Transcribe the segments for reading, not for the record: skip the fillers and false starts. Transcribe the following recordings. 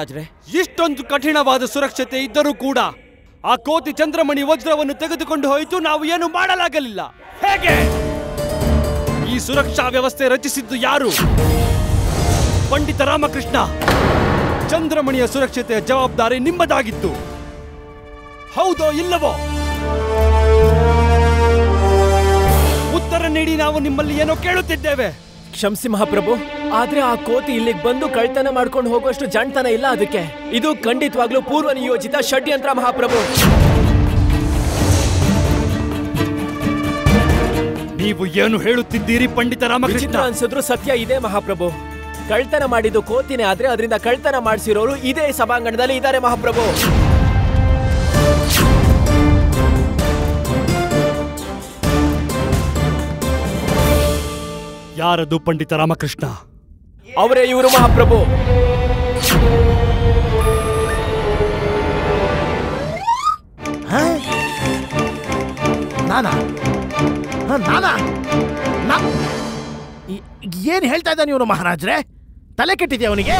ಮಹಾರಾಜ್ರೆ. ಇಷ್ಟೊಂದು ಕಠಿಣವಾದ ಸುರಕ್ಷತೆ ಇದ್ದರೂ ಕೂಡ ಆ ಕೋತಿ ಚಂದ್ರಮಣಿ ವಜ್ರವನ್ನು ತೆಗೆದುಕೊಂಡು ಹೋಯಿತು. ನಾವು ಏನು ಮಾಡಲಾಗಲಿಲ್ಲ. ಹೇಗೆ? ಈ ಸುರಕ್ಷಾ ವ್ಯವಸ್ಥೆ ರಚಿಸಿದ್ದು ಯಾರು? ಪಂಡಿತ ರಾಮಕೃಷ್ಣ. ಚಂದ್ರಮಣಿಯ ಸುರಕ್ಷತೆಯ ಜವಾಬ್ದಾರಿ ನಿಮ್ಮದಾಗಿತ್ತು, ಹೌದೋ ಇಲ್ಲವೋ? ಉತ್ತರ ನೀಡಿ, ನಾವು ನಿಮ್ಮಲ್ಲಿ ಏನೋ ಕೇಳುತ್ತಿದ್ದೇವೆ. ಕ್ಷಮಿಸಿ ಮಹಾಪ್ರಭು, ಆದ್ರೆ ಆ ಕೋತಿ ಇಲ್ಲಿಗೆ ಬಂದು ಕಳ್ತನ ಮಾಡ್ಕೊಂಡು ಹೋಗುವಷ್ಟು ಜಾಣ್ತನ ಇಲ್ಲ ಅದಕ್ಕೆ. ಇದು ಖಂಡಿತವಾಗ್ಲೂ ಪೂರ್ವ ನಿಯೋಜಿತ ಷಡ್ಯಂತ್ರ ಮಹಾಪ್ರಭು. ನೀವು ಏನು ಹೇಳುತ್ತಿದ್ದೀರಿ ಪಂಡಿತ ರಾಮಕೃಷ್ಣ? ಅನ್ಸಿದ್ರು ಸತ್ಯ ಇದೆ ಮಹಾಪ್ರಭು. ಕಳ್ತನ ಮಾಡಿದ್ದು ಕೋತಿನೇ ಆದ್ರೆ ಅದರಿಂದ ಕಳ್ತನ ಮಾಡಿಸಿರೋರು ಇದೇ ಸಭಾಂಗಣದಲ್ಲಿ ಇದ್ದಾರೆ ಮಹಾಪ್ರಭು. ಯಾರದು ಪಂಡಿತ ರಾಮಕೃಷ್ಣ? ಅವರೇ ಇವರು ಮಹಾಪ್ರಭು. ಏನ್ ಹೇಳ್ತಾ ಇದ್ದಾನೆ ಇವನು ಮಹಾರಾಜ್ರೆ? ತಲೆ ಕೆಟ್ಟಿದೆ ಅವನಿಗೆ.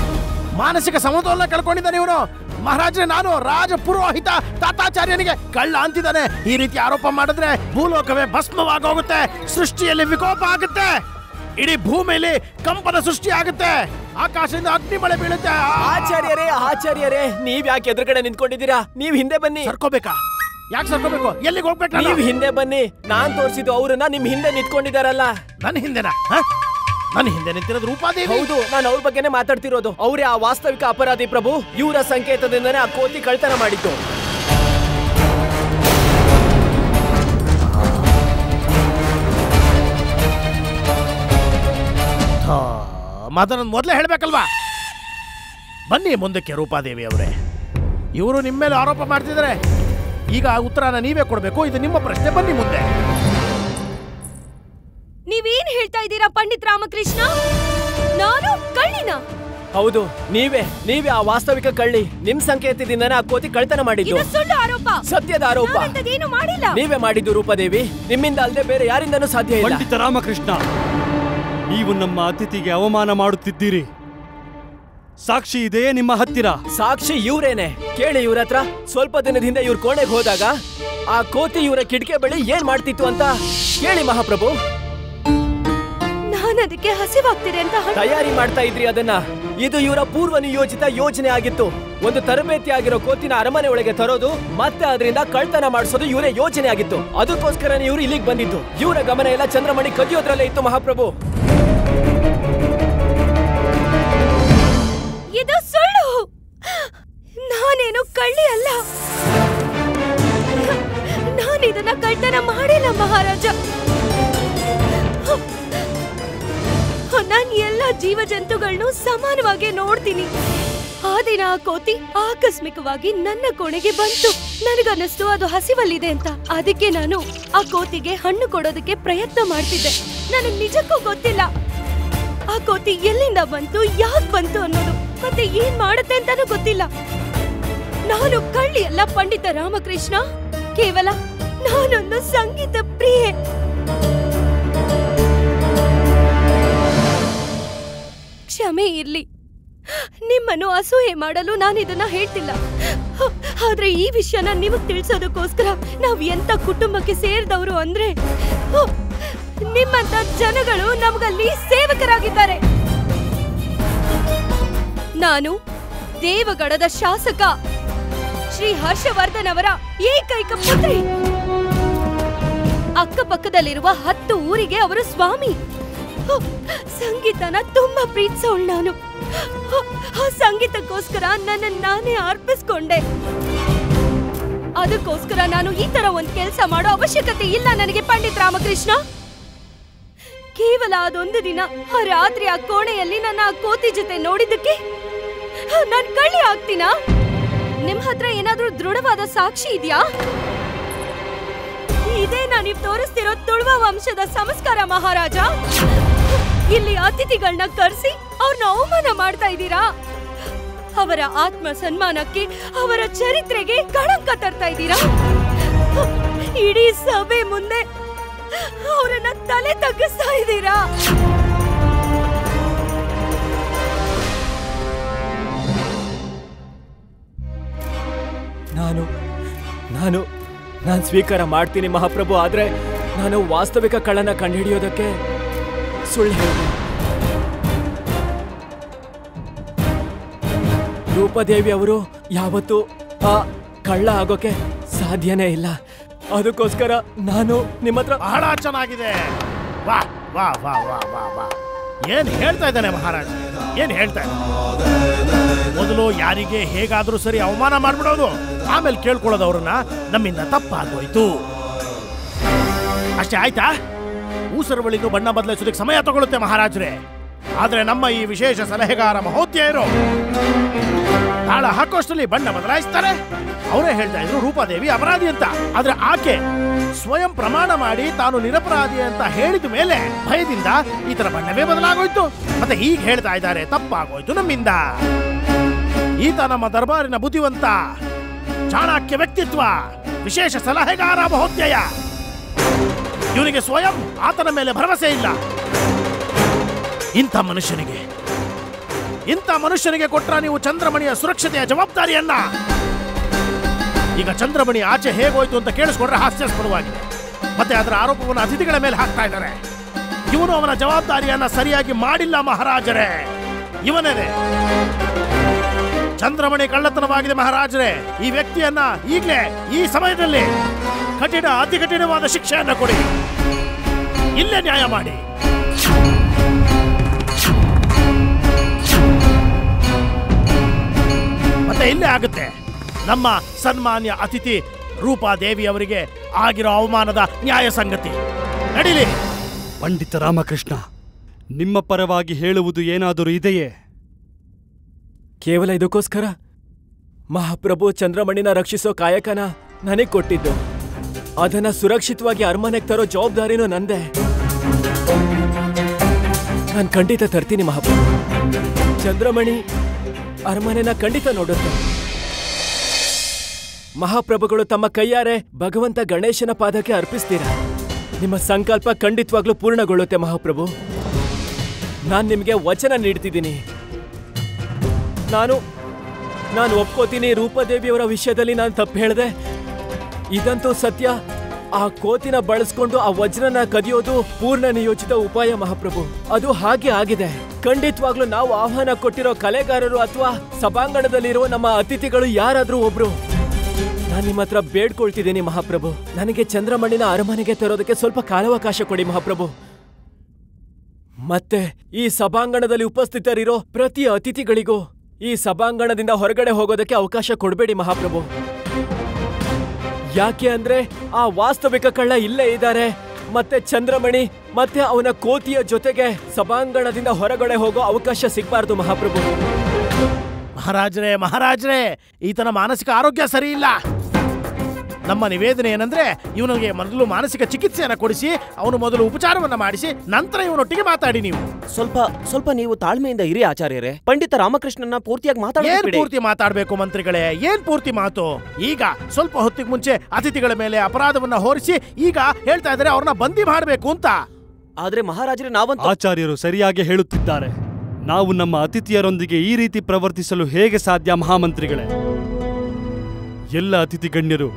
ಮಾನಸಿಕ ಸಮತೋಲನ ಕಳ್ಕೊಂಡಿದ್ದಾನೆ ಇವನು. ಮಹಾರಾಜ್ರೆ, ನಾನು ರಾಜ ಪುರೋಹಿತ ತಾತಾಚಾರ್ಯನಿಗೆ ಕಳ್ಳ ಅಂತಿದ್ದಾನೆ. ಈ ರೀತಿ ಆರೋಪ ಮಾಡಿದ್ರೆ ಭೂಲೋಕವೇ ಭಸ್ಮವಾಗೋಗುತ್ತೆ, ಸೃಷ್ಟಿಯಲ್ಲಿ ವಿಕೋಪ ಆಗುತ್ತೆ, ಇಡೀ ಭೂಮಿಯಲ್ಲಿ ಕಂಪನ ಸೃಷ್ಟಿ ಆಗುತ್ತೆ, ಆಕಾಶದಿಂದ ಅಗ್ನಿ ಮಳೆ ಬೀಳುತ್ತೆ. ಆಚಾರ್ಯರೇ, ನೀವ್ ಯಾಕೆ ಎದುರುಗಡೆ ನಿಂತ್ಕೊಂಡಿದ್ದೀರಾ? ನೀವ್ ಹಿಂದೆ ಬನ್ನಿ. ಸರ್ಕೋಬೇಕಾ? ಯಾಕೆ ಸರ್ಕೋಬೇಕು? ಎಲ್ಲಿಗೆ ಹೋಗ್ಬೇಕು? ನೀವ್ ಹಿಂದೆ ಬನ್ನಿ. ನಾನ್ ತೋರಿಸಿದ್ದು ಅವ್ರನ್ನ ನಿಮ್ ಹಿಂದೆ ನಿಂತ್ಕೊಂಡಿದಾರಲ್ಲ. ನನ್ನ ಹಿಂದೆನಾ? ನನ್ನ ಹಿಂದೆ ನಿಂತಿರೋದು ರೂಪಾದೇವಿ. ಹೌದು, ನಾನು ಅವ್ರ ಬಗ್ಗೆನೇ ಮಾತಾಡ್ತಿರೋದು. ಅವರೇ ಆ ವಾಸ್ತವಿಕ ಅಪರಾಧಿ ಪ್ರಭು. ಇವರ ಸಂಕೇತದಿಂದನೇ ಆ ಕೋತಿ ಕಳ್ತನ ಮಾಡಿದ್ದು. ಮಾತನ್ನ ಮೊದಲೇ ಹೇಳ್ಬೇಕಲ್ವಾ? ಬನ್ನಿ ಮುಂದಕ್ಕೆ ರೂಪಾದೇವಿ ಅವರೇ. ಇವರು ನಿಮ್ಮ ಮೇಲೆ ಆರೋಪ ಮಾಡ್ತಿದ್ದಾರೆ. ಈಗ ಉತ್ತರನ ನೀವೇ ಕೊಡ್ಬೇಕು. ಇದು ನಿಮ್ಮ ಪ್ರಶ್ನೆ. ಬನ್ನಿ ಮುಂದೆ. ನೀವೇನ್ ಹೇಳ್ತಾ ಇದ್ದೀರಾ ಪಂಡಿತ್ ರಾಮಕೃಷ್ಣ? ನಾನು ಕಳ್ಳಿನ? ಹೌದು, ನೀವೇ ಆ ವಾಸ್ತವಿಕ ಕಳ್ಳಿ. ನಿಮ್ ಸಂಕೇತದಿಂದನೇ ಆ ಕೋತಿ ಕಳ್ತನ ಮಾಡಿದ್ದು. ಸುಳ್ಳು ಆರೋಪ. ಸತ್ಯದ ಆರೋಪ. ಏನು ಮಾಡಿಲ್ಲ. ನೀವೇ ಮಾಡಿದ್ದು ರೂಪಾದೇವಿ. ನಿಮ್ಮಿಂದ ಅಲ್ಲದೆ ಬೇರೆ ಯಾರಿಂದನೂ ಸಾಧ್ಯ ಇಲ್ಲ. ಪಂಡಿತ ರಾಮಕೃಷ್ಣ, ನೀವು ನಮ್ಮ ಅತಿಥಿಗೆ ಅವಮಾನ ಮಾಡುತ್ತಿದ್ದೀರಿ. ಸಾಕ್ಷಿ ಇದೆಯೇ ನಿಮ್ಮ ಹತ್ತಿರ? ಸಾಕ್ಷಿ ಇವರೇನೆ. ಕೇಳಿ ಇವ್ರ ಹತ್ರ. ಸ್ವಲ್ಪ ದಿನದ ಹಿಂದೆ ಇವ್ರ ಕೋಣೆಗೆ ಹೋದಾಗ ಆ ಕೋತಿ ಇವರ ಕಿಟಕಿ ಬಳಿ ಏನ್ ಮಾಡ್ತಿತ್ತು ಅಂತ ಕೇಳಿ ಮಹಾಪ್ರಭು. ನಾನು ಅದಕ್ಕೆ ಹಸಿವಾಗ್ತಿದೆ ಅಂತ ತಯಾರಿ ಮಾಡ್ತಾ ಇದ್ರಿ ಅದನ್ನ. ಇದು ಇವರ ಪೂರ್ವ ನಿಯೋಜಿತ ಯೋಜನೆ ಆಗಿತ್ತು. ಒಂದು ತರಬೇತಿ ಆಗಿರೋ ಕೋತಿನ ಅರಮನೆ ಒಳಗೆ ತರೋದು ಮತ್ತೆ ಅದರಿಂದ ಕಳ್ತನ ಮಾಡಿಸೋದು ಇವರೇ ಯೋಜನೆ ಆಗಿತ್ತು. ಅದಕ್ಕೋಸ್ಕರನೇ ಇವರು ಇಲ್ಲಿಗೆ ಬಂದಿದ್ದು. ಇವರ ಗಮನ ಎಲ್ಲ ಚಂದ್ರಮಣಿ ಕದಿಯೋದ್ರಲ್ಲೇ ಇತ್ತು ಮಹಾಪ್ರಭು. ಇದು ಸುಳ್ಳು. ನಾನೇನು ಕಳ್ಳಿ ಅಲ್ಲ. ನಾನಿದನ್ನ ಕಳ್ತನ ಮಾಡಿಲ್ಲ ಮಹಾರಾಜ. ನಾನು ಎಲ್ಲ ಜೀವ ಜಂತುಗಳನ್ನು ಸಮಾನವಾಗಿ ನೋಡ್ತೀನಿ. ಆ ದಿನ ಆ ಕೋತಿ ಆಕಸ್ಮಿಕವಾಗಿ ನನ್ನ ಕೋಣೆಗೆ ಬಂತು. ನನಗನ್ನಿಸ್ತು ಅದು ಹಸಿವಲ್ಲಿದೆ ಅಂತ. ಅದಕ್ಕೆ ನಾನು ಆ ಕೋತಿಗೆ ಹಣ್ಣು ಕೊಡೋದಕ್ಕೆ ಪ್ರಯತ್ನ ಮಾಡ್ತಿದ್ದೆ. ನನಗೆ ನಿಜಕ್ಕೂ ಗೊತ್ತಿಲ್ಲ ಆ ಕೋತಿ ಎಲ್ಲಿಂದ ಬಂತು, ಯಾಕೆ ಬಂತು ಅನ್ನೋದು, ಮತ್ತೆ ಏನ್ ಮಾಡುತ್ತೆ ಅಂತಾನೂ ಗೊತ್ತಿಲ್ಲ. ನಾನು ಕಳ್ಳಿ ಅಲ್ಲ ಪಂಡಿತ ರಾಮಕೃಷ್ಣ. ಕೇವಲ ನಾನೊಂದು ಸಂಗೀತ ಪ್ರಿಯೆ. ಕ್ಷಮೆ ಇರ್ಲಿ. ನಿಮ್ಮನ್ನು ಅಸೂಯೆ ಮಾಡಲು ನಾನು ಇದನ್ನ ಹೇಳ್ತಿಲ್ಲ. ಆದ್ರೆ ಈ ವಿಷಯನ ನಿಮಗ್ ತಿಳಿಸೋದಕ್ಕೋಸ್ಕರ ನಾವ್ ಎಂತ ಕುಟುಂಬಕ್ಕೆ ಸೇರಿದವರು ಅಂದ್ರೆ, ನಿಮ್ಮಂತ ಜನಗಳು ನಮಗಲ್ಲಿ ಸೇವಕರಾಗಿದ್ದಾರೆ. ನಾನು ದೇವಗಢದ ಶಾಸಕ ಶ್ರೀ ಹರ್ಷವರ್ಧನ್ ಅವರ ಏಕೈಕ ಪುತ್ರಿ. ಅಕ್ಕಪಕ್ಕದಲ್ಲಿರುವ 10 ಊರಿಗೆ ಅವರು ಸ್ವಾಮಿ. ಸಂಗೀತನ ತುಂಬಾ ಪ್ರೀತಿಸೋಳು ನಾನು. ಆ ಸಂಗೀತಕ್ಕೋಸ್ಕರ ನನ್ನನ್ನು ನಾನೇ ಅರ್ಪಿಸ್ಕೊಂಡೆ. ಅದಕ್ಕೋಸ್ಕರ ನಾನು ಈ ತರ ಒಂದ್ ಕೆಲಸ ಮಾಡೋ ಅವಶ್ಯಕತೆ ಇಲ್ಲ ನನಗೆ ಪಂಡಿತ್ ರಾಮಕೃಷ್ಣ. ಕೇವಲ ಅದೊಂದು ದಿನ ಆ ರಾತ್ರಿ ಆ ಕೋಣೆಯಲ್ಲಿ ನನ್ನ ಆ ಕೋತಿ ಜೊತೆ ನೋಡಿದ್ದಕ್ಕೆ ನಾನ್ ಕಳ್ಳಿ ಆಗ್ತೀನಾ? ನಿಮ್ ಹತ್ರ ಏನಾದ್ರೂ ದೃಢವಾದ ಸಾಕ್ಷಿ ಇದೆಯಾ? ಇದೇನಾ ನೀವ್ ತೋರಿಸ್ತಿರೋ ತುಳುವ ವಂಶದ ಸಂಸ್ಕಾರ ಮಹಾರಾಜ? ಇಲ್ಲಿ ಅತಿಥಿಗಳನ್ನ ಕರೆಸಿ ಅವ್ರನ್ನ ಅವಮಾನ ಮಾಡ್ತಾ ಇದ್ದೀರಾ. ಅವರ ಆತ್ಮ ಸನ್ಮಾನಕ್ಕೆ, ಅವರ ಚರಿತ್ರೆಗೆ ಕಳಂಕ ತರ್ತಾ ಇದ್ದೀರಾ. ಇಡೀ ಸಭೆ ಮುಂದೆ ಅವರನ್ನ ತಲೆ ತಗ್ಗಿಸ್ತಾ ಇದ್ದೀರಾ. ನಾನು ಸ್ವೀಕಾರ ಮಾಡ್ತೀನಿ ಮಹಾಪ್ರಭು. ಆದ್ರೆ ನಾನು ವಾಸ್ತವಿಕ ಕಳ್ಳನ ಕಂಡುಹಿಡಿಯೋದಕ್ಕೆ ಸುಳ್ಳು ಹೇಳಿದೆ. ರೂಪದೇವಿ ಅವರು ಯಾವತ್ತೂ ಆ ಕಳ್ಳ ಆಗೋಕೆ ಸಾಧ್ಯನೇ ಇಲ್ಲ. ಅದಕ್ಕೋಸ್ಕರ ನಾನು ನಿಮ್ಮ ಹತ್ರ. ಬಹಳ ಚೆನ್ನಾಗಿದೆ. ವಾ ವಾ ವಾ ವಾ ವಾ ವಾ ಏನ್ ಹೇಳ್ತಾ ಇದ್ದಾನೆ ಮಹಾರಾಜ, ಏನ್ ಹೇಳ್ತಾ ಇದ್ದಾನೆ? ಮೊದಲು ಯಾರಿಗೆ ಹೇಗಾದ್ರೂ ಸರಿ ಅವಮಾನ ಮಾಡ್ಬಿಡೋದು, ಆಮೇಲೆ ಕೇಳ್ಕೊಳ್ಳೋದವ್ರನ್ನ ನಮ್ಮಿಂದ ತಪ್ಪಾಗೋಯ್ತು ಅಷ್ಟೇ ಆಯ್ತಾ? ಊಸರವಳಿಗೂ ಬಣ್ಣ ಬದಲಿಸೋದಕ್ಕೆ ಸಮಯ ತಗೊಳುತ್ತೆ ಮಹಾರಾಜರೇ. ಆದ್ರೆ ನಮ್ಮ ಈ ವಿಶೇಷ ಸಲಹೆಗಾರ ಮಹೋದ್ಯರು ತಾಳ ಹಾಕೋಷ್ಟರಲ್ಲಿ ಬಣ್ಣ ಬದಲಾಯಿಸ್ತಾರೆ. ಅವರೇ ಹೇಳ್ತಾ ಇದ್ರು ರೂಪಾದೇವಿ ಅಪರಾಧಿ ಅಂತ. ಆದ್ರೆ ಆಕೆ ಸ್ವಯಂ ಪ್ರಮಾಣ ಮಾಡಿ ತಾನು ನಿರಪರಾಧಿ ಅಂತ ಹೇಳಿದ ಮೇಲೆ ಭಯದಿಂದ ಈ ತರ ಬಣ್ಣವೇ ಬದಲಾಗೋಯ್ತು. ಮತ್ತೆ ಈಗ ಹೇಳ್ತಾ ಇದ್ದಾರೆ ತಪ್ಪಾಗೋಯ್ತು ನಮ್ಮಿಂದ. ಈತ ನಮ್ಮ ದರ್ಬಾರಿನ ಬುದ್ಧಿವಂತ, ಚಾಣಕ್ಯ ವ್ಯಕ್ತಿತ್ವ, ವಿಶೇಷ ಸಲಹೆಗಾರ ಮಹೋದ್ಯಯ. ಇವನಿಗೆ ಸ್ವಯಂ ಆತನ ಮೇಲೆ ಭರವಸೆ ಇಲ್ಲ. ಇಂಥ ಮನುಷ್ಯನಿಗೆ ಕೊಟ್ರ ನೀವು ಚಂದ್ರಮಣಿಯ ಸುರಕ್ಷತೆಯ ಜವಾಬ್ದಾರಿಯನ್ನ. ಈಗ ಚಂದ್ರಮಣಿ ಆಚೆ ಹೇಗೋಯ್ತು ಅಂತ ಕೇಳಿಸ್ಕೊಂಡ್ರೆ ಹಾಸ್ಯಾಸ್ಪದವಾಗಿದೆ. ಮತ್ತೆ ಅದರ ಆರೋಪವನ್ನು ಅತಿಥಿಗಳ ಮೇಲೆ ಹಾಕ್ತಾ ಇದ್ದಾರೆ. ಇವನು ಅವನ ಜವಾಬ್ದಾರಿಯನ್ನ ಸರಿಯಾಗಿ ಮಾಡಿಲ್ಲ ಮಹಾರಾಜರೇ. ಇವನೇ ಚಂದ್ರಮಣಿ ಕಳ್ಳತನವಾಗಿದೆ ಮಹಾರಾಜರೇ. ಈ ವ್ಯಕ್ತಿಯನ್ನ ಈಗಲೇ ಈ ಸಮಯದಲ್ಲಿ ಅತಿ ಕಠಿಣವಾದ ಶಿಕ್ಷೆಯನ್ನ ಕೊಡಿ. ಇಲ್ಲೇ ನ್ಯಾಯ ಮಾಡಿ. ಮತ್ತೆ ಇಲ್ಲೇ ಆಗುತ್ತೆ. ನಮ್ಮ ಸನ್ಮಾನ್ಯ ಅತಿಥಿ ರೂಪಾದೇವಿ ಅವರಿಗೆ ಆಗಿರೋ ಅವಮಾನದ ನ್ಯಾಯ ಸಂಗತಿ ನಡೀಲಿ. ಪಂಡಿತ ರಾಮಕೃಷ್ಣ, ನಿಮ್ಮ ಪರವಾಗಿ ಹೇಳುವುದು ಏನಾದರೂ ಇದೆಯೇ? ಕೇವಲ ಇದಕ್ಕೋಸ್ಕರ ಮಹಾಪ್ರಭು ಚಂದ್ರಮಣಿನ ರಕ್ಷಿಸೋ ಕಾಯಕನ ನನಗೆ ಕೊಟ್ಟಿದ್ದು. ಅದನ್ನ ಸುರಕ್ಷಿತವಾಗಿ ಅರಮನೆಗೆ ತರೋ ಜವಾಬ್ದಾರಿನೂ ನಂದೆ. ನಾನು ಖಂಡಿತ ತರ್ತೀನಿ ಮಹಾಪ್ರಭು. ಚಂದ್ರಮಣಿ ಅರಮನೆನ ಖಂಡಿತ ನೋಡುತ್ತೆ. ಮಹಾಪ್ರಭುಗಳು ತಮ್ಮ ಕೈಯಾರೆ ಭಗವಂತ ಗಣೇಶನ ಪಾದಕ್ಕೆ ಅರ್ಪಿಸ್ತೀರಾ. ನಿಮ್ಮ ಸಂಕಲ್ಪ ಖಂಡಿತವಾಗ್ಲೂ ಪೂರ್ಣಗೊಳ್ಳುತ್ತೆ ಮಹಾಪ್ರಭು. ನಾನು ನಿಮಗೆ ವಚನ ನೀಡ್ತಿದ್ದೀನಿ. ನಾನು ಒಪ್ಕೋತೀನಿ, ರೂಪದೇವಿಯವರ ವಿಷಯದಲ್ಲಿ ನಾನು ತಪ್ಪು ಹೇಳಿದೆ. ಇದಂತೂ ಸತ್ಯ. ಆ ಕೋತಿನ ಬಳಸ್ಕೊಂಡು ಆ ವಜ್ರನ ಕದಿಯೋದು ಪೂರ್ಣ ನಿಯೋಜಿತ ಉಪಾಯ ಮಹಾಪ್ರಭು. ಅದು ಹಾಗೆ ಆಗಿದೆ. ಖಂಡಿತವಾಗ್ಲೂ ನಾವು ಆಹ್ವಾನ ಕೊಟ್ಟಿರೋ ಕಲೆಗಾರರು ಅಥವಾ ಸಭಾಂಗಣದಲ್ಲಿರೋ ನಮ್ಮ ಅತಿಥಿಗಳು ಯಾರಾದ್ರೂ ಒಬ್ರು. ನಾನು ನಿಮ್ಮ ಹತ್ರ ಬೇಡ್ಕೊಳ್ತಿದ್ದೀನಿ ಮಹಾಪ್ರಭು, ನನಗೆ ಚಂದ್ರಮಣಿನ ಅರಮನೆಗೆ ತರೋದಕ್ಕೆ ಸ್ವಲ್ಪ ಕಾಲಾವಕಾಶ ಕೊಡಿ ಮಹಾಪ್ರಭು. ಮತ್ತೆ ಈ ಸಭಾಂಗಣದಲ್ಲಿ ಉಪಸ್ಥಿತರಿರೋ ಪ್ರತಿ ಅತಿಥಿಗಳಿಗೂ ಈ ಸಭಾಂಗಣದಿಂದ ಹೊರಗಡೆ ಹೋಗೋದಕ್ಕೆ ಅವಕಾಶ ಕೊಡಬೇಡಿ ಮಹಾಪ್ರಭು. ಯಾಕೆ ಅಂದ್ರೆ ಆ ವಾಸ್ತವಿಕ ಕಳ್ಳ ಇಲ್ಲೇ ಇದ್ದಾರೆ. ಮತ್ತೆ ಚಂದ್ರಮಣಿ ಮತ್ತೆ ಅವನ ಕೋತಿಯ ಜೊತೆಗೆ ಸಭಾಂಗಣದಿಂದ ಹೊರಗಡೆ ಹೋಗೋ ಅವಕಾಶ ಸಿಗಬಾರ್ದು ಮಹಾಪ್ರಭು. ಮಹಾರಾಜರೇ, ಈತನ ಮಾನಸಿಕ ಆರೋಗ್ಯ ಸರಿ ಇಲ್ಲ. ನಮ್ಮ ನಿವೇದನೆ ಏನಂದ್ರೆ ಇವನಿಗೆ ಮೊದಲು ಮಾನಸಿಕ ಚಿಕಿತ್ಸೆಯನ್ನು ಕೊಡಿಸಿ, ಅವನು ಮೊದಲು ಉಪಚಾರವನ್ನ ಮಾಡಿಸಿ, ನಂತರ ಇವನೊಟ್ಟಿಗೆ ಮಾತಾಡಿ. ನೀವು ಸ್ವಲ್ಪ ನೀವು ತಾಳ್ಮೆಯಿಂದ ಇರಿ ಆಚಾರ್ಯರೇ. ಪಂಡಿತ ರಾಮಕೃಷ್ಣನ ಪೂರ್ತಿಯಾಗಿ ಪೂರ್ತಿ ಮಾತಾಡಬೇಕು ಮಂತ್ರಿಗಳೇ. ಏನ್ ಪೂರ್ತಿ ಮಾತು? ಈಗ ಸ್ವಲ್ಪ ಹೊತ್ತಿಗೆ ಮುಂಚೆ ಅತಿಥಿಗಳ ಮೇಲೆ ಅಪರಾಧವನ್ನ ಹೊರಿಸಿ ಈಗ ಹೇಳ್ತಾ ಇದ್ದಾರೆ ಅವ್ರನ್ನ ಬಂದಿ ಮಾಡಬೇಕು ಅಂತ. ಆದ್ರೆ ಮಹಾರಾಜರೇ, ನಾವಂತೂ ಆಚಾರ್ಯರು ಸರಿಯಾಗಿ ಹೇಳುತ್ತಿದ್ದಾರೆ. ನಾವು ನಮ್ಮ ಅತಿಥಿಯರೊಂದಿಗೆ ಈ ರೀತಿ ಪ್ರವರ್ತಿಸಲು ಹೇಗೆ ಸಾಧ್ಯ ಮಹಾಮಂತ್ರಿಗಳೇ? ಎಲ್ಲ ಅತಿಥಿ ಗಣ್ಯರು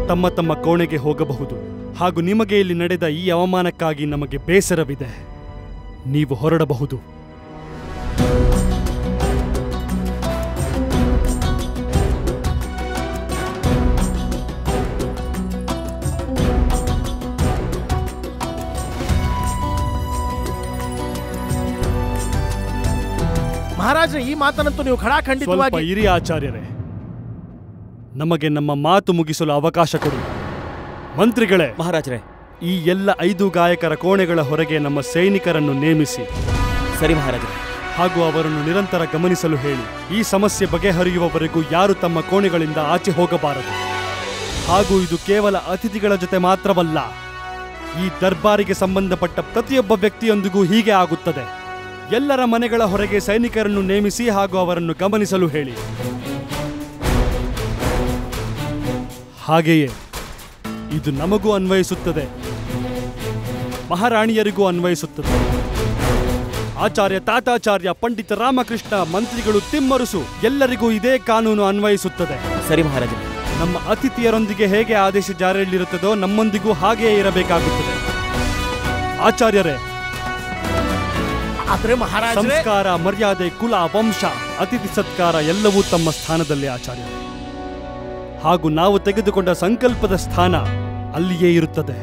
ತಮ್ಮ ತಮ್ಮ ಕೋಣೆಗೆ ಹೋಗಬಹುದು. ಹಾಗೂ ನಿಮಗೆ ಇಲ್ಲಿ ನಡೆದ ಈ ಅವಮಾನಕ್ಕಾಗಿ ನಮಗೆ ಬೇಸರವಿದೆ. ನೀವು ಹೊರಡಬಹುದು. ಮಹಾರಾಜರೇ, ಈ ಮಾತನ್ನಂತೂ ನೀವು ಖಡಾಖಂಡಿತವಾಗಿ ಇರಿ ಆಚಾರ್ಯರೇ. ನಮಗೆ ನಮ್ಮ ಮಾತು ಮುಗಿಸಲು ಅವಕಾಶ ಕೊಡಿ. ಮಂತ್ರಿಗಳೇ, ಮಹಾರಾಜರೇ, ಈ ಎಲ್ಲ 5 ಗಾಯಕರ ಕೋಣೆಗಳ ಹೊರಗೆ ನಮ್ಮ ಸೈನಿಕರನ್ನು ನೇಮಿಸಿ. ಸರಿ ಮಹಾರಾಜರೇ. ಹಾಗೂ ಅವರನ್ನು ನಿರಂತರ ಗಮನಿಸಲು ಹೇಳಿ. ಈ ಸಮಸ್ಯೆ ಬಗೆಹರಿಯುವವರೆಗೂ ಯಾರು ತಮ್ಮ ಕೋಣೆಗಳಿಂದ ಆಚೆ ಹೋಗಬಾರದು. ಹಾಗೂ ಇದು ಕೇವಲ ಅತಿಥಿಗಳ ಜೊತೆ ಮಾತ್ರವಲ್ಲ, ಈ ದರ್ಬಾರಿಗೆ ಸಂಬಂಧಪಟ್ಟ ಪ್ರತಿಯೊಬ್ಬ ವ್ಯಕ್ತಿಯೊಂದಿಗೂ ಹೀಗೆ ಆಗುತ್ತದೆ. ಎಲ್ಲರ ಮನೆಗಳ ಹೊರಗೆ ಸೈನಿಕರನ್ನು ನೇಮಿಸಿ ಹಾಗೂ ಅವರನ್ನು ಗಮನಿಸಲು ಹೇಳಿ. ಹಾಗೆಯೇ ಇದು ನಮಗೂ ಅನ್ವಯಿಸುತ್ತದೆ, ಮಹಾರಾಣಿಯರಿಗೂ ಅನ್ವಯಿಸುತ್ತದೆ. ಆಚಾರ್ಯ ತಾತಾಚಾರ್ಯ, ಪಂಡಿತ ರಾಮಕೃಷ್ಣ, ಮಂತ್ರಿಗಳು ತಿಮ್ಮರುಸು ಎಲ್ಲರಿಗೂ ಇದೇ ಕಾನೂನು ಅನ್ವಯಿಸುತ್ತದೆ. ಸರಿ ಮಹಾರಾಜರೇ. ನಮ್ಮ ಅತಿಥಿಯರೊಂದಿಗೆ ಹೇಗೆ ಆದೇಶ ಜಾರಿಯಲ್ಲಿರುತ್ತದೋ ನಮ್ಮೊಂದಿಗೂ ಹಾಗೆಯೇ ಇರಬೇಕಾಗುತ್ತದೆ. ಆಚಾರ್ಯರೇ, ಆದ್ರೆ ಮಹಾರಾಜರೇ, ಸಂಸ್ಕಾರ, ಮರ್ಯಾದೆ, ಕುಲ, ವಂಶ, ಅತಿಥಿ ಸತ್ಕಾರ ಎಲ್ಲವೂ ತಮ್ಮ ಸ್ಥಾನದಲ್ಲಿ ಆಚಾರ್ಯರೇ. ಹಾಗೂ ನಾವು ತೆಗೆದುಕೊಂಡ ಸಂಕಲ್ಪದ ಸ್ಥಾನ ಅಲ್ಲಿಯೇ ಇರುತ್ತದೆ.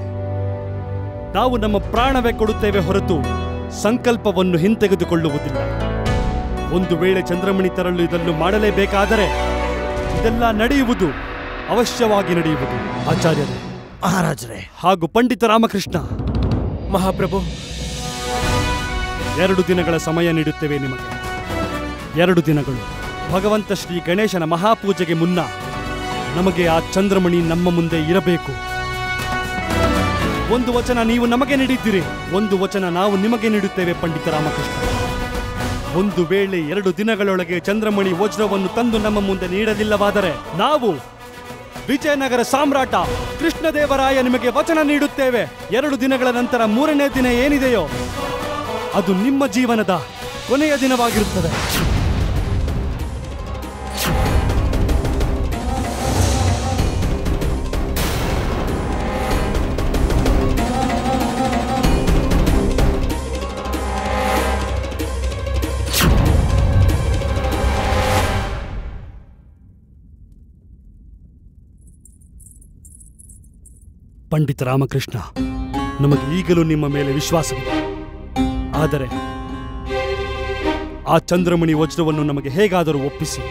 ನಾವು ನಮ್ಮ ಪ್ರಾಣವೇ ಕೊಡುತ್ತೇವೆ ಹೊರತು ಸಂಕಲ್ಪವನ್ನು ಹಿಂತೆಗೆದುಕೊಳ್ಳುವುದಿಲ್ಲ. ಒಂದು ವೇಳೆ ಚಂದ್ರಮಣಿ ತರಲು ಇದನ್ನು ಮಾಡಲೇಬೇಕಾದರೆ ಇದೆಲ್ಲ ನಡೆಯುವುದು, ಅವಶ್ಯವಾಗಿ ನಡೆಯುವುದು ಆಚಾರ್ಯರೇ. ಮಹಾರಾಜರೇ ಹಾಗೂ ಪಂಡಿತ ರಾಮಕೃಷ್ಣ, ಮಹಾಪ್ರಭು, 2 ದಿನಗಳ ಸಮಯ ನೀಡುತ್ತೇವೆ ನಿಮಗೆ. 2 ದಿನಗಳು. ಭಗವಂತ ಶ್ರೀ ಗಣೇಶನ ಮಹಾಪೂಜೆಗೆ ಮುನ್ನ ನಮಗೆ ಆ ಚಂದ್ರಮಣಿ ನಮ್ಮ ಮುಂದೆ ಇರಬೇಕು. ಒಂದು ವಚನ ನೀವು ನಮಗೆ ನೀಡಿದ್ದೀರಿ, ಒಂದು ವಚನ ನಾವು ನಿಮಗೆ ನೀಡುತ್ತೇವೆ ಪಂಡಿತ ರಾಮಕೃಷ್ಣ. ಒಂದು ವೇಳೆ 2 ದಿನಗಳೊಳಗೆ ಚಂದ್ರಮಣಿ ವಜ್ರವನ್ನು ತಂದು ನಮ್ಮ ಮುಂದೆ ನೀಡಲಿಲ್ಲವಾದರೆ ನಾವು ವಿಜಯನಗರ ಸಾಮ್ರಾಟ ಕೃಷ್ಣದೇವರಾಯ ನಿಮಗೆ ವಚನ ನೀಡುತ್ತೇವೆ. 2 ದಿನಗಳ ನಂತರ 3ನೇ ದಿನ ಏನಿದೆಯೋ ಅದು ನಿಮ್ಮ ಜೀವನದ ಕೊನೆಯ ದಿನವಾಗಿರುತ್ತದೆ. ಪಂಡಿತ ರಾಮಕೃಷ್ಣ, ನಮಗೆ ಈಗಲೂ ನಿಮ್ಮ ಮೇಲೆ ವಿಶ್ವಾಸವಿದೆ. ಆದರೆ ಆ ಚಂದ್ರಮಣಿ ವಜ್ರವನ್ನು ನಮಗೆ ಹೇಗಾದರೂ ಒಪ್ಪಿಸಿ,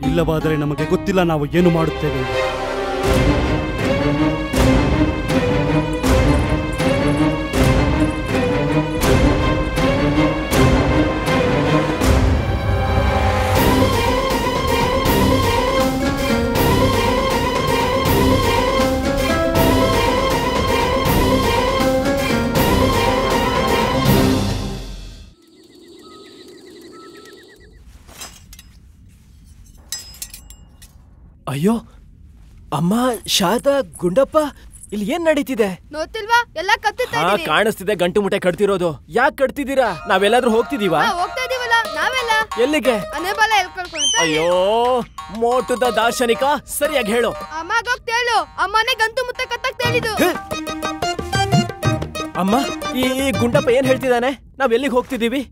ಇಲ್ಲವಾದರೆ ನಮಗೆ ಗೊತ್ತಿಲ್ಲ ನಾವು ಏನು ಮಾಡುತ್ತೇವೆ. ಅಯ್ಯೋ ಅಮ್ಮ, ಶಾರದಾ, ಗುಂಡಪ್ಪ, ಇಲ್ಲಿ ಏನ್ ನಡೀತಿದೆ? ನೋಡ್ತಿಲ್ವಾ? ಎಲ್ಲ ಕತ್ತುತ್ತಾ ಹಾ, ಇದೀನಿ. ಕಾಣಿಸ್ತಿದೆ ಗಂಟು ಮುಟ್ಟೆ ಕಟ್ತಿರೋದು. ಯಾಕೆ ಕಟ್ತಿದ್ದೀರಾ? ನಾವೆಲ್ಲಾದ್ರೂ ಹೋಗ್ತಿದೀವಾ? ಹೋಗ್ತಾ ಇದೀವಲ್ಲ, ನಾವೆಲ್ಲ ಎಲ್ಲಿಗೆ? ಅನೇಬಲ ಎಲ್ಕೊಳ್ಕೊಂತ. ಅಯ್ಯೋ ಮೋಟುದ ದಾರ್ಶನಿಕ, ಸರಿಯಾಗಿ ಹೇಳು. ಅಮ್ಮಗೆ ಹೋಗ್ ತೇಳು, ಅಮ್ಮನೆ ಗಂತು ಮುತ್ತ ಕತ್ತಕ್ ತೇಳಿದು. ಅಮ್ಮ, ಈ ಗುಂಡಪ್ಪ ಏನ್ ಹೇಳ್ತಿದ್ದಾನೆ? ನಾವ್ ಎಲ್ಲಿಗೆ ಹೋಗ್ತಿದೀವಿ?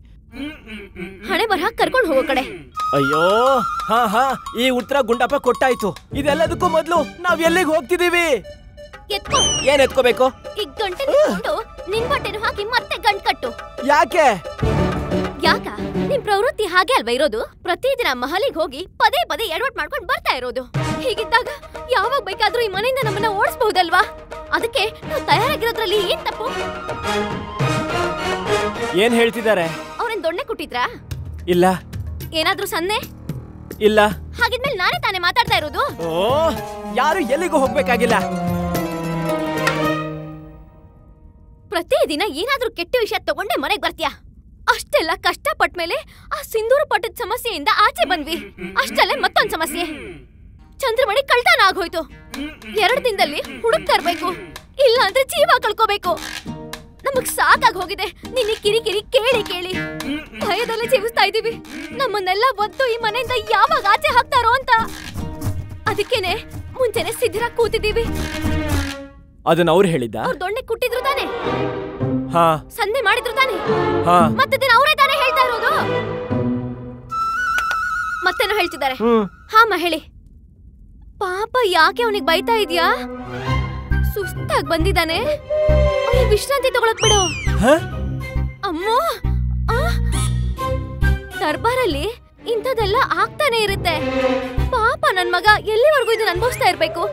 ಹಣೆ ಬರಹ ಕರ್ಕೊಂಡು ಹೋಗೋ ಕಡೆ. ಅಯ್ಯೋ ಹಾ, ಈ ಉತ್ತರ ಗುಂಡಪ್ಪ ಕೊಟ್ಟಾಯ್ತು. ಇದೆಲ್ಲದಕ್ಕೂ ಮೊದ್ಲು ನಾವ್ ಎಲ್ಲಿಗೆ ಹೋಗ್ತಿದೀವಿ? ಎತ್ಕೋ. ಏನ್ ಎತ್ಕೋಬೇಕು? ಈ ಗಂಟೆ ನಿಂತ್ಕೊಂಡು ನಿನ್ ಬಟ್ಟೆನು ಹಾಕಿ ಮತ್ತೆ ಗಂಟ್ ಕಟ್ಟು. ಯಾಕೆ? ಯಾಕ? ನಿಮ್ ಪ್ರವೃತ್ತಿ ಹಾಗೆ ಅಲ್ವಾ ಇರೋದು? ಪ್ರತಿದಿನ ಮಹಲಿಗೆ ಹೋಗಿ ಪದೇ ಪದೇ ಎಡವಟ್ ಮಾಡ್ಕೊಂಡು ಬರ್ತಾ ಇರೋದು. ಹೀಗಿದ್ದಾಗ ಯಾವಾಗ ಬೇಕಾದ್ರೂ ಈ ಮನೆಯಿಂದ ನಮ್ಮನ್ನ ಓಡಿಸಬಹುದಲ್ವಾ? ಅದಕ್ಕೆ ನಾವು ತಯಾರಾಗಿರೋದ್ರಲ್ಲಿ ಏನ್ ತಪ್ಪು? ಏನ್ ಹೇಳ್ತಿದ್ದಾರೆ? ಅವ್ರೇನ್ ದೊಣ್ಣೆ ಕೊಟ್ಟಿದ್ರಾ? ಇಲ್ಲ. ಏನಾದ್ರೂ ಸನ್ನೆ? ಇಲ್ಲ. ಹಾಗಿದ್ಮೇಲೆ ನಾನೇ ತಾನೇ ಮಾತಾಡ್ತಾ ಇರೋದು. ಓ, ಯಾರು ಎಲ್ಲಿಗೂ ಹೋಗ್ಬೇಕಾಗಿಲ್ಲ. ಪ್ರತಿದಿನ ಏನಾದ್ರೂ ಕೆಟ್ಟ ವಿಷಯ ತಗೊಂಡೆ ಮನೆಗ್ ಬರ್ತೀಯಾ? ಅಷ್ಟೆಲ್ಲ ಕಷ್ಟಪಟ್ಮೇಲೆ ಆ ಸಿಂಧೂರ ಪಟ್ಟದ ಸಮಸ್ಯೆಯಿಂದ ಆಚೆ ಬಂದ್ವಿ. ಅಷ್ಟಲ್ಲೇ ಮತ್ತೊಂದ್ ಸಮಸ್ಯೆ, ಚಂದ್ರಮಣಿ ಕಳ್ತನ ಆಗೋಯ್ತು. 2 ದಿನದಲ್ಲಿ ಹುಡುಕ್ ತರ್ಬೇಕು, ಇಲ್ಲ ಅಂದ್ರೆ ಜೀವ ಕಳ್ಕೋಬೇಕು. ನಮಗ್ ಸಾಕಾಗ್ ಹೋಗಿದೆ ನಿನ್ನ ಕಿರಿಕಿರಿ ಕೇಳಿ ಕೇಳಿ. ಭಯದಲ್ಲೇ ಜೀವಿಸ್ತಾ ಇದೀವಿ. ನಮ್ಮನ್ನೆಲ್ಲ ಒದ್ದು ಈ ಮನೆಯಿಂದ ಯಾವಾಗ ಆಚೆ ಹಾಕ್ತಾರೋ ಅಂತ. ಅದಕ್ಕೇನೆ ಮುಂಚೆನೆ ಸಿದ್ಧರ ಕೂತಿದೀವಿ. ಅದನ್ನ ಅವ್ರು ಹೇಳಿದ್ದ? ಅವ್ರು ದೊಣ್ಣೆ ಕುಟ್ಟಿದ್ರು ತಾನೆ? ಹಾ. ಸಂಧೆ ಮಾಡಿದ್ರು ತಾನೆ? ಹಾ. ಮತ್ತೆ ಅವರೇ ತಾನೇ ಹೇಳ್ತಾ ಇರೋದು? ಮತ್ತೇನೋ ಹೇಳ್ತಿದ್ದಾರೆ. ಹಾ ಹೇಳಿ. ಪಾಪ ಯಾಕೆ ಅವನಿಗೆ ಬೈತಾ ಇದೀಯಾ? ಸುಸ್ತಾಗಿ ಬಂದಿದ್ದಾನೆ, ಅವನಿಗೆ ವಿಶ್ರಾಂತಿ ತಗೊಳಕ್ ಬಿಡು. ಅಮ್ಮೋ, ದರ್ಬಾರಲ್ಲಿ ಇಂಥದೆಲ್ಲ ಆಗ್ತಾನೆ ಇರುತ್ತೆ. ಪಾಪ ನನ್ ಮಗ ಎಲ್ಲಿವರೆಗೂ ಇದನ್ನ ಅನುಭವಿಸ್ತಾ ಇರ್ಬೇಕು.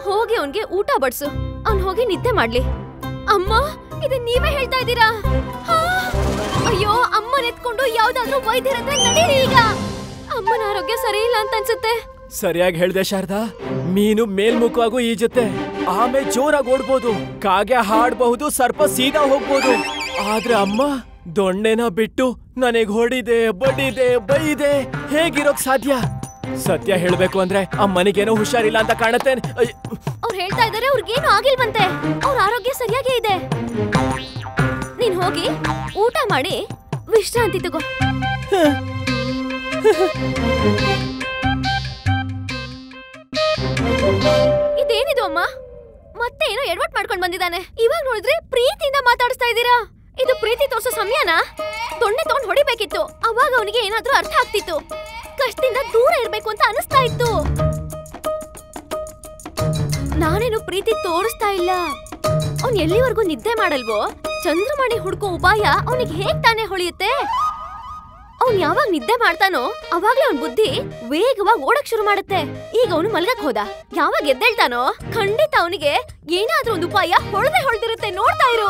ಹೋಗಿ ಅವನ್ಗೆ ಊಟ ಬಡ್ಸು, ಅವ್ನ್ ಹೋಗಿ ನಿದ್ದೆ ಮಾಡ್ಲಿ. ಅಮ್ಮ, ಇದನ್ನ ನೀವೇ ಹೇಳ್ತಾ ಇದ್ದೀರಾ? ಅಯ್ಯೋ, ಅಮ್ಮನ ಎತ್ಕೊಂಡು ಯಾವ್ದಾದ್ರೂ ವೈದ್ಯರ ಹತ್ರ ನಡೀರಿ ಈಗ. ಅಮ್ಮನ ಆರೋಗ್ಯ ಸರಿ ಇಲ್ಲ ಅಂತ ಅನ್ಸುತ್ತೆ. ಸರಿಯಾಗಿ ಹೇಳ್ದೆ ಶಾರದಾ. ಮೀನು ಮೇಲ್ಮುಖವಾಗೂ ಈಜುತ್ತೆ, ಆಮೇಲೆ ಜೋರಾಗಿ ಓಡ್ಬೋದು, ಕಾಗೆ ಹಾಡಬಹುದು, ಸರ್ಪ ಸೀದಾ ಹೋಗ್ಬೋದು. ಆದ್ರೆ ಅಮ್ಮ ದೊಣ್ಣೆನ ಬಿಟ್ಟು ನನಗ್ ಹೊಡಿದೆ, ಬಡಿದೆ, ಬೈದೆ. ಹೇಗಿರೋಕ್ ಸಾಧ್ಯ? ಸತ್ಯ ಹೇಳ್ಬೇಕು ಅಂದ್ರೆ ಅಮ್ಮನಿಗೇನೋ ಹುಷಾರಿಲ್ಲ ಅಂತ ಕಾಣುತ್ತೆ. ಅವ್ರು ಹೇಳ್ತಾ ಇದಾರೆ ಅವ್ರಿಗೇನು ಆಗಿಲ್ವಂತೆ, ಅವ್ರ ಆರೋಗ್ಯ ಸರಿಯಾಗೇ ಇದೆ. ನೀನ್ ಹೋಗಿ ಊಟ ಮಾಡಿ ವಿಶ್ರಾಂತಿ ತಗೋ. ಇದೇನಿದು ಅಮ್ಮ? ಮತ್ತೆ ಏನೋ ಎಡವಟ್ ಮಾಡ್ಕೊಂಡ್ ಬಂದಿದ್ದಾನೆ. ಇವಾಗ ನೋಡಿದ್ರೆ ಪ್ರೀತಿಯಿಂದ ಮಾತಾಡಿಸ್ತಾ ಇದ್ದೀರಾ. ಇದು ಪ್ರೀತಿ ತೋರ್ಸೋ ಸಮಯನಾ? ದೊಣ್ಣೆ ತಗೊಂಡ್ ಹೊಡಿಬೇಕಿತ್ತು. ಅವಾಗ ಅವನಿಗೆ ಏನಾದ್ರೂ ಅರ್ಥ ಆಗ್ತಿತ್ತು. ಕಷ್ಟದಿಂದ ದೂರ ಇರ್ಬೇಕು ಅಂತ ಅನಿಸ್ತಾ ಇತ್ತು. ನಾನೇನು ಪ್ರೀತಿ ತೋರಿಸ್ತಾ ಇಲ್ಲ. ಅವ್ನ್ ಎಲ್ಲಿವರೆಗೂ ನಿದ್ದೆ ಮಾಡಲ್ವೋ ಚಂದ್ರಮಣಿ ಹುಡ್ಕೋ ಉಪಾಯ ಅವನಿಗೆ ಹೇಗ್ ತಾನೇ ಹೊಳಿಯುತ್ತೆ? ಅವ್ನ್ ಯಾವಾಗ ನಿದ್ದೆ ಮಾಡ್ತಾನೋ ಅವಾಗ್ಲೇ ಅವ್ನ್ ಬುದ್ಧಿ ವೇಗವಾಗಿ ಓಡಕ್ ಶುರು ಮಾಡುತ್ತೆ. ಈಗ ಅವನು ಮಲ್ಗಕ್ ಹೋದ. ಯಾವಾಗ ಎದ್ದೇಳ್ತಾನೋ ಖಂಡಿತ ಅವನಿಗೆ ಏನಾದ್ರೂ ಒಂದು ಉಪಾಯ ಹೊಳ್ದಿರುತ್ತೆ. ನೋಡ್ತಾ ಇರು.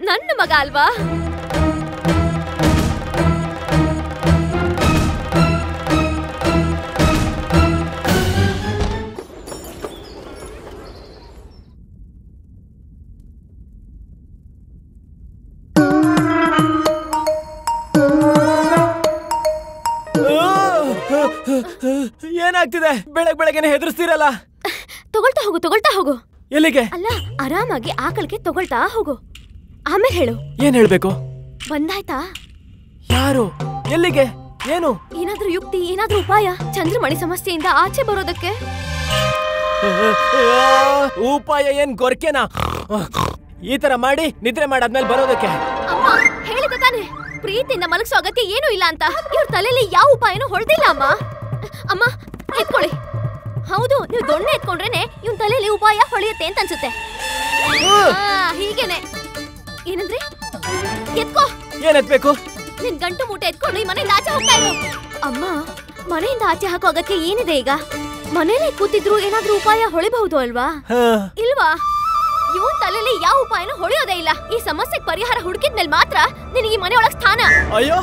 ನನ್ನ ಮಗ ಅಲ್ವಾ? ಏನಾಗ್ತಿದೆ? ಬೆಳಗ್ಗೆನೆ ಹೆದರ್ಸ್ತೀರಲ್ಲ. ತಗೊಳ್ತಾ ಹೋಗು. ಎಲ್ಲಿಗೆ? ಅಲ್ಲ, ಆರಾಮಾಗಿ ಆಕಳಿಗೆ ತಗೊಳ್ತಾ ಹೋಗು. ಆಮೇಲೆ ಹೇಳು. ಏನ್ ಹೇಳ್ಬೇಕು? ಬಂದಾಯ್ತಾ? ಯಾರು? ಎಲ್ಲಿಗೆ? ಏನು? ಏನಾದ್ರೂ ಯುಕ್ತಿ, ಏನಾದ್ರೂ ಉಪಾಯ ಚಂದ್ರಮಣಿ ಸಮಸ್ಯೆಯಿಂದ ಆಚೆ ಬರೋದಕ್ಕೆ? ಉಪಾಯ ಏನ್ ಗೊರ್ಕೆನಾ? ಈ ತರ ಮಾಡಿ ನಿದ್ರೆ ಮಾಡಾದ್ಮೇಲೆ ಬರೋದಕ್ಕೆ? ಅಮ್ಮ ಹೇಳಿದ ತಾನೆ ಪ್ರೀತಿಯಿಂದ ಮಲಗಿಸೋ ಅಗತ್ಯ ಏನೂ ಇಲ್ಲ ಅಂತ. ಇವ್ರ ತಲೆಯಲ್ಲಿ ಯಾವ ಉಪಾಯನೂ ಹೊಳ್ದಿಲ್ಲ ಅಮ್ಮ. ಅಮ್ಮ ಎತ್ಕೊಳ್ಳಿ. ಹೌದು, ನೀವು ದೊಣ್ಣೆ ಎತ್ಕೊಂಡ್ರೇನೆ ಇವ್ನ ತಲೆಯಲ್ಲಿ ಉಪಾಯ ಹೊಳೆಯುತ್ತೆ ಅಂತ ಅನ್ಸುತ್ತೆ. ಹೀಗೇನೆ. ಏನಂದ್ರೆ? ಎತ್ಕೋ. ಏನ್ ಎತ್ಬೇಕು? ನಿನ್ ಗಂಟು ಮೂಟೆ ಎತ್ಕೊಂಡು ಈ ಮನೆಯಿಂದ ಆಚೆ ಹೋಗ್ತಾ ಇರು. ಅಮ್ಮ, ಮನೆಯಿಂದ ಆಚೆ ಹಾಕೋ ಅಗತ್ಯ ಏನಿದೆ ಈಗ? ಮನೇಲೆ ಕೂತಿದ್ರು ಏನಾದ್ರೂ ಉಪಾಯ ಹೊಳಿಬಹುದು ಅಲ್ವಾ? ಇಲ್ವಾ? ಇವನ್ ತಲೆಯಲ್ಲಿ ಯಾವ ಉಪಾಯನೂ ಹೊಳೆಯೋದೇ ಇಲ್ಲ. ಈ ಸಮಸ್ಯೆಗೆ ಪರಿಹಾರ ಹುಡುಕಿದ್ಮೇಲೆ ಮಾತ್ರ ನಿನಗೆ ಈ ಮನೆ ಒಳಗ್ ಸ್ಥಾನ. ಅಯ್ಯೋ,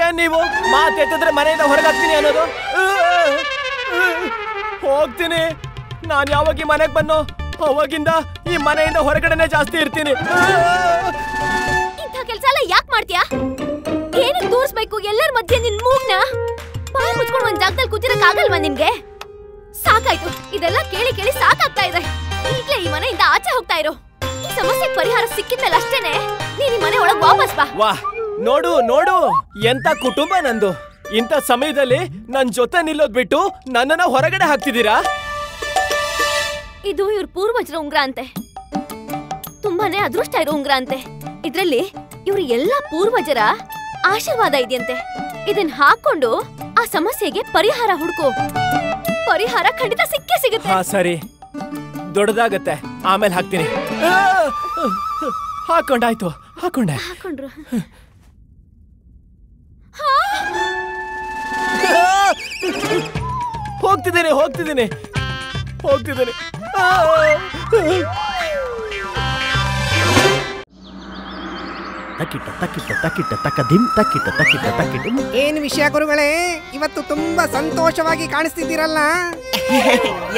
ಏನ್ ನೀವು ಮಾತೆತ್ತಿದ್ರೆ ಮನೆಯಿಂದ ಹೊರಗಾಗ್ತೀನಿ ಅನ್ನೋದು? ಹೋಗ್ತೀನಿ. ನಾನ್ ಯಾವಾಗ ಈ ಮನೆಗ್ ಬನ್ನೋ ಅವಾಗಿಂದ ಈ ಮನೆಯಿಂದ ಹೊರಗಡೆನೆ ಜಾಸ್ತಿ ಇರ್ತೀನಿ. ಇಂಥ ಕೆಲ್ಸ ಎಲ್ಲ ಯಾಕೆ ಮಾಡ್ತೀಯಾ? ಏನಕ್ಕೆ ತೋರಿಸ್ಬೇಕು ಎಲ್ಲರ ಮಧ್ಯೆ ನಿನ್ ಮೂಗ್ನ? ಬಾಯಿ ಮುಚ್ಕೊಂಡು ಒಂದ್ ಜಾಗದಲ್ಲಿ ಕೂತಿರಕ್ ಆಗಲ್ವಾ ನಿನ್ಗೆ? ಸಾಕಾಯ್ತು. ಇದೆಲ್ಲ ಕೇಳಿ ಕೇಳಿ ಸಾಕಾಗ್ತಾ ಇದೆ. ಈಗ್ಲೇ ಈ ಮನೆಯಿಂದ ಆಚೆ ಹೋಗ್ತಾ ಇರೋ. ಈ ಸಮಸ್ಯೆಗೆ ಪರಿಹಾರ ಸಿಕ್ಕಿದ್ಮೇಲೆ ಅಷ್ಟೇನೆ ನೀನ್ ಈ ಮನೆ ಒಳಗ್ ವಾಪಸ್ ಬಾ. ವಾ, ನೋಡು ನೋಡು, ಎಂತ ಕುಟುಂಬ ನಂದು. ಇಂಥ ಸಮಯದಲ್ಲಿ ನನ್ ಜೊತೆ ನಿಲ್ಲೋದ್ ಬಿಟ್ಟು ನನ್ನನ್ನ ಹೊರಗಡೆ ಹಾಕ್ತಿದ್ದೀರಾ? ಇದು ಇವ್ರ ಪೂರ್ವಜರ ಉಂಗ್ರ ಅಂತೆ. ತುಂಬಾನೇ ಅದೃಷ್ಟ ಇರೋ ಉಂಗ್ರ ಅಂತೆ. ಇದ್ರಲ್ಲಿ ಇವ್ರ ಎಲ್ಲಾ ಪೂರ್ವಜರ ಆಶೀರ್ವಾದ ಇದೆಯಂತೆ. ಇದನ್ ಹಾಕೊಂಡು ಆ ಸಮಸ್ಯೆಗೆ ಪರಿಹಾರ ಹುಡುಕು. ಪರಿಹಾರ ಖಂಡಿತ ಸಿಕ್ಕೇ ಸಿಗುತ್ತೆ. ಹಾ ಸರಿ, ದೊಡ್ಡದಾಗತ್ತೆ, ಆಮೇಲೆ ಹಾಕ್ತೀನಿ. ಹಾಕೊಂಡಾಯ್ತು, ಹಾಕೊಂಡೆ. ಹಾಕೊಂಡ್ರು. ಹೋಗ್ತಿದ್ದೀನಿ ಹೋಗ್ತಿದ್ದೀನಿ ಹೋಗ್ತಿದ್ದೀನಿ. ತಕ್ಕಿಟ್ಟ ತಕ್ಕಿಟ್ಟ ತಕ್ಕಿಟ್ಟ ತಕ್ಕದಿಂ ತಕ್ಕಿಟ್ಟ ತಕ್ಕಿಟ್ಟ ತಕ್ಕಿಟ್ಟು. ಏನ್ ವಿಷಯ ಗುರುಗಳೇ, ಇವತ್ತು ತುಂಬಾ ಸಂತೋಷವಾಗಿ ಕಾಣಿಸ್ತಿದ್ದೀರಲ್ಲ?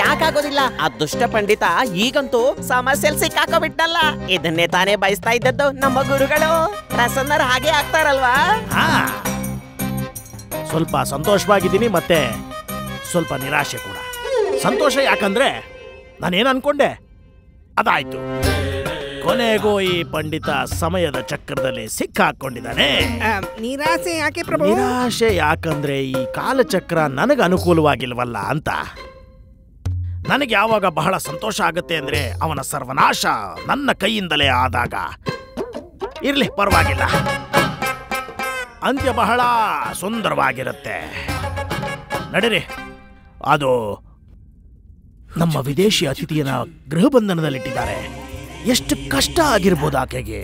ಯಾಕಾಗೋದಿಲ್ಲ? ಆ ದುಷ್ಟ ಪಂಡಿತ ಈಗಂತೂ ಸಮಸ್ಯೆಲ್ ಸಿಕ್ಕಾಕೋಬಿಟ್ಟಲ್ಲ. ಇದನ್ನೇ ತಾನೇ ಬಯಸ್ತಾ ಇದ್ದದ್ದು ನಮ್ಮ ಗುರುಗಳು. ಪ್ರಸನ್ನರು ಹಾಗೆ ಆಗ್ತಾರಲ್ವಾ? ಸ್ವಲ್ಪ ಸಂತೋಷವಾಗಿದ್ದೀನಿ, ಮತ್ತೆ ಸ್ವಲ್ಪ ನಿರಾಶೆ ಕೂಡ. ಸಂತೋಷ ಯಾಕಂದ್ರೆ ನಾನೇನು ಅನ್ಕೊಂಡೆ ಅದಾಯ್ತು. ಕೊನೆಗೂ ಈ ಪಂಡಿತ ಸಮಯದ ಚಕ್ರದಲ್ಲಿ ಸಿಕ್ಕಾಕೊಂಡಿದ್ದಾನೆ. ನಿರಾಸೆ ಯಾಕೆ ಪ್ರಭು? ನಿರಾಶೆ ಯಾಕಂದ್ರೆ ಈ ಕಾಲಚಕ್ರ ನನಗೆ ಅನುಕೂಲವಾಗಿಲ್ವಲ್ಲ ಅಂತ. ನನಗೆ ಯಾವಾಗ ಬಹಳ ಸಂತೋಷ ಆಗುತ್ತೆ ಅಂದ್ರೆ ಅವನ ಸರ್ವನಾಶ ನನ್ನ ಕೈಯಿಂದಲೇ ಆದಾಗ. ಇರ್ಲಿ, ಪರವಾಗಿಲ್ಲ, ಅಂತ್ಯ ಬಹಳ ಸುಂದರವಾಗಿರುತ್ತೆ. ನಡೀರಿ. ಅದು ನಮ್ಮ ವಿದೇಶಿ ಅತಿಥಿಯನ್ನ ಗೃಹ ಬಂಧನದಲ್ಲಿಟ್ಟಿದ್ದಾರೆ. ಎಷ್ಟು ಕಷ್ಟ ಆಗಿರ್ಬೋದು ಆಕೆಗೆ,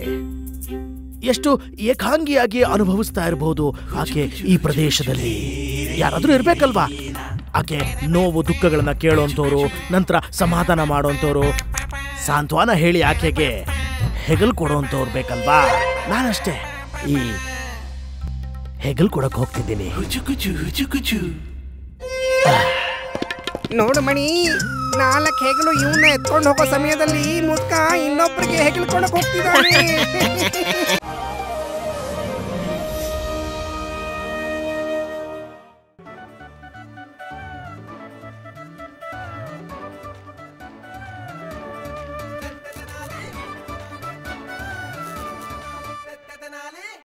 ಎಷ್ಟು ಏಕಾಂಗಿಯಾಗಿ ಅನುಭವಿಸ್ತಾ ಇರಬಹುದು ಆಕೆ ಈ ಪ್ರದೇಶದಲ್ಲಿ. ಯಾರಾದ್ರೂ ಇರ್ಬೇಕಲ್ವಾ ಆಕೆ ನೋವು ದುಃಖಗಳನ್ನ ಕೇಳೋಂಥವ್ರು, ನಂತರ ಸಮಾಧಾನ ಮಾಡೋಂಥವ್ರು, ಸಾಂತ್ವನ ಹೇಳಿ ಆಕೆಗೆ ಹೆಗಲ್ ಕೊಡೋಂಥವ್ರು ಬೇಕಲ್ವಾ. ನಾನಷ್ಟೇ ಈ ಹೆಗಲ್ ಕೊಡಕ್ ಹೋಗ್ತಿದ್ದೀನಿ. ನೋಡು ಮಣಿ, 4 ಹೆಗಲು ಇವನ್ನ ಎತ್ಕೊಂಡು ಹೋಗೋ ಸಮಯದಲ್ಲಿ ಮುದ್ಕ ಇನ್ನೊಬ್ಬರಿಗೆ ಹೆಗಲು ಕೊಡಕ್ ಹೋಗ್ತಿದ್ದಾನೆ.